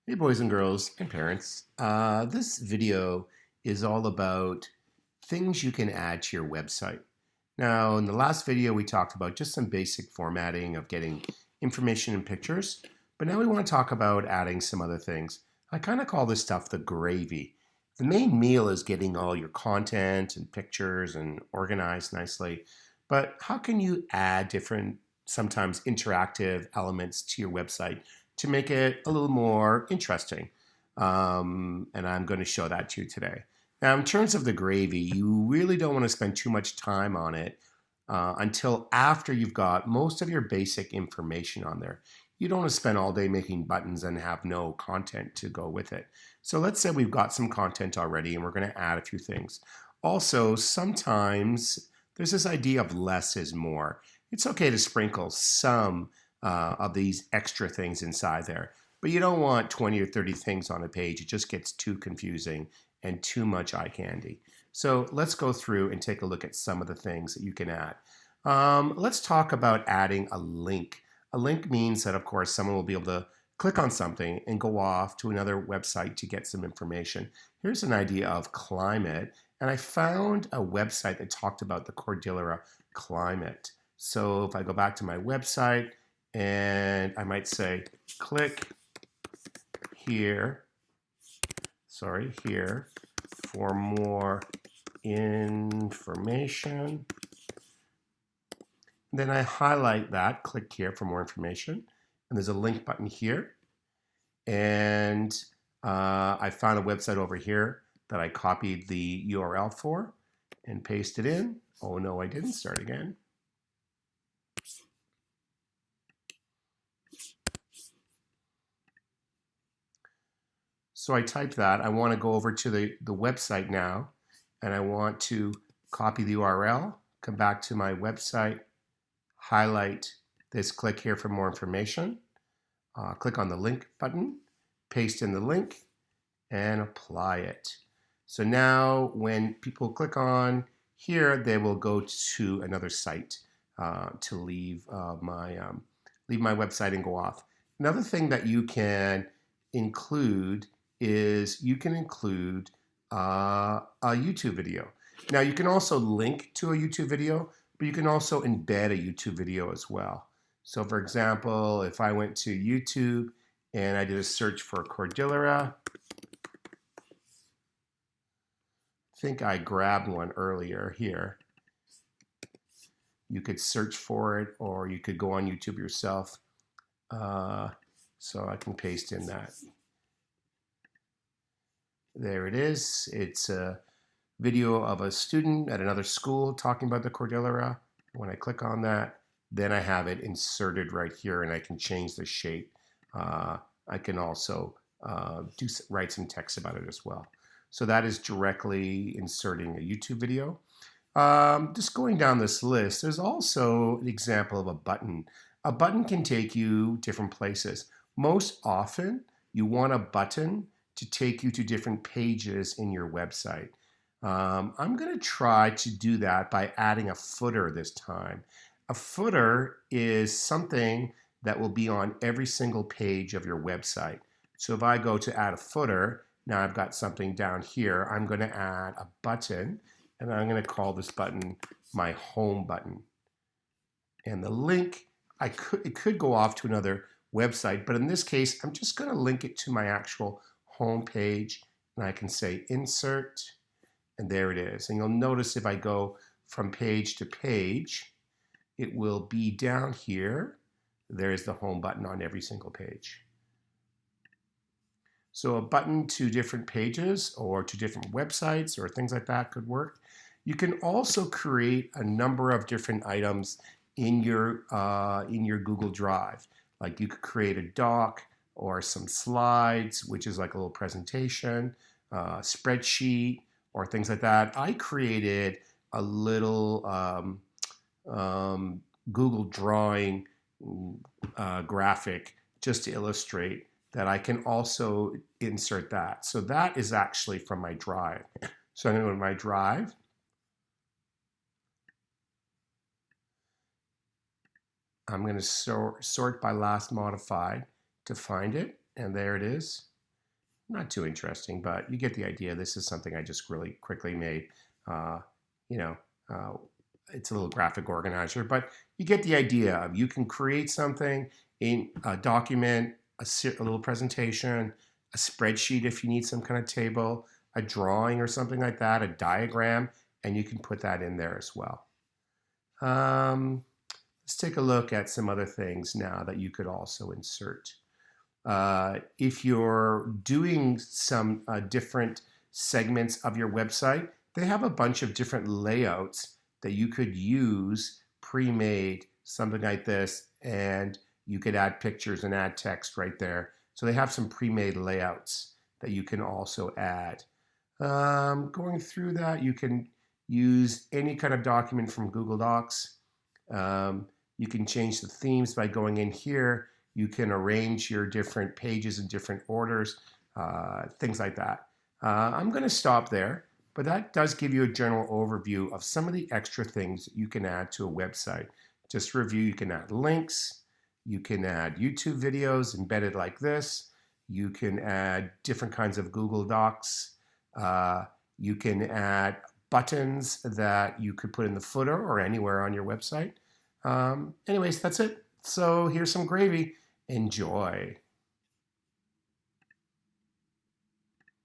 Hey, boys and girls and parents. This video is all about things you can add to your website. Now, in the last video, we talked about just some basic formatting of getting information and pictures, but now we want to talk about adding some other things. I kind of call this stuff the gravy. The main meal is getting all your content and pictures and organized nicely, but how can you add different, sometimes interactive elements to your website to make it a little more interesting? And I'm going to show that to you today. Now, in terms of the gravy, you really don't want to spend too much time on it until after you've got most of your basic information on there. You don't want to spend all day making buttons and have no content to go with it. So let's say we've got some content already and we're going to add a few things. Also, sometimes there's this idea of less is more. It's okay to sprinkle some of these extra things inside there, but you don't want 20 or 30 things on a page. It just gets too confusing and too much eye candy. So let's go through and take a look at some of the things that you can add. Let's talk about adding a link. A link means that, of course, someone will be able to click on something and go off to another website to get some information. Here's an idea of climate, and I found a website that talked about the Cordillera climate. So if I go back to my website and I might say, click here, here for more information. Then I highlight that, click here for more information, and there's a link button here. And I found a website over here that I copied the URL for and pasted in. Oh no, I didn't. Start again. So I type that. I want to go over to the website now, and I want to copy the URL, come back to my website, highlight this, click here for more information, click on the link button, paste in the link, and apply it. So now when people click on here, they will go to another site to leave my website and go off. Another thing that you can include is you can include a YouTube video. Now you can also link to a YouTube video, but you can also embed a YouTube video as well. So for example, if I went to YouTube and I did a search for Cordillera, I think I grabbed one earlier here. You could search for it, or you could go on YouTube yourself. So I can paste in that. There it is. It's a video of a student at another school talking about the Cordillera. When I click on that, then I have it inserted right here, and I can change the shape. I can also write some text about it as well. So that is directly inserting a YouTube video. Just going down this list, there's also an example of a button. A button can take you different places. Most often, you want a button to take you to different pages in your website. I'm going to try to do that by adding a footer this time. A footer is something that will be on every single page of your website. So if I go to add a footer, now I've got something down here. I'm going to add a button, and I'm going to call this button my home button. And the link, it could go off to another website, but in this case, I'm just going to link it to my actual home page, and I can say insert, and there it is. And you'll notice if I go from page to page, it will be down here. There's the home button on every single page. So a button to different pages or to different websites or things like that could work. You can also create a number of different items in your Google Drive. Like you could create a doc or some slides, which is like a little presentation, spreadsheet, or things like that. I created a little Google Drawing graphic just to illustrate that I can also insert that. So that is actually from my drive. So I'm going to go to my drive. I'm going to sort by last modified to find it, and there it is. Not too interesting, but you get the idea. This is something I just really quickly made. Uh, you know, uh, it's a little graphic organizer, but you get the idea of you can create something in a document, a little presentation, a spreadsheet if you need some kind of table, a drawing or something like that, a diagram, and you can put that in there as well. Let's take a look at some other things now that you could also insert. If you're doing some different segments of your website, they have a bunch of different layouts that you could use pre-made, something like this, and you could add pictures and add text right there. So they have some pre-made layouts that you can also add. Going through that, you can use any kind of document from Google Docs. You can change the themes by going in here. You can arrange your different pages in different orders, things like that. I'm going to stop there, but that does give you a general overview of some of the extra things that you can add to a website. Just to review, you can add links, you can add YouTube videos embedded like this, you can add different kinds of Google Docs, you can add buttons that you could put in the footer or anywhere on your website. Anyways, that's it. So here's some gravy. Enjoy.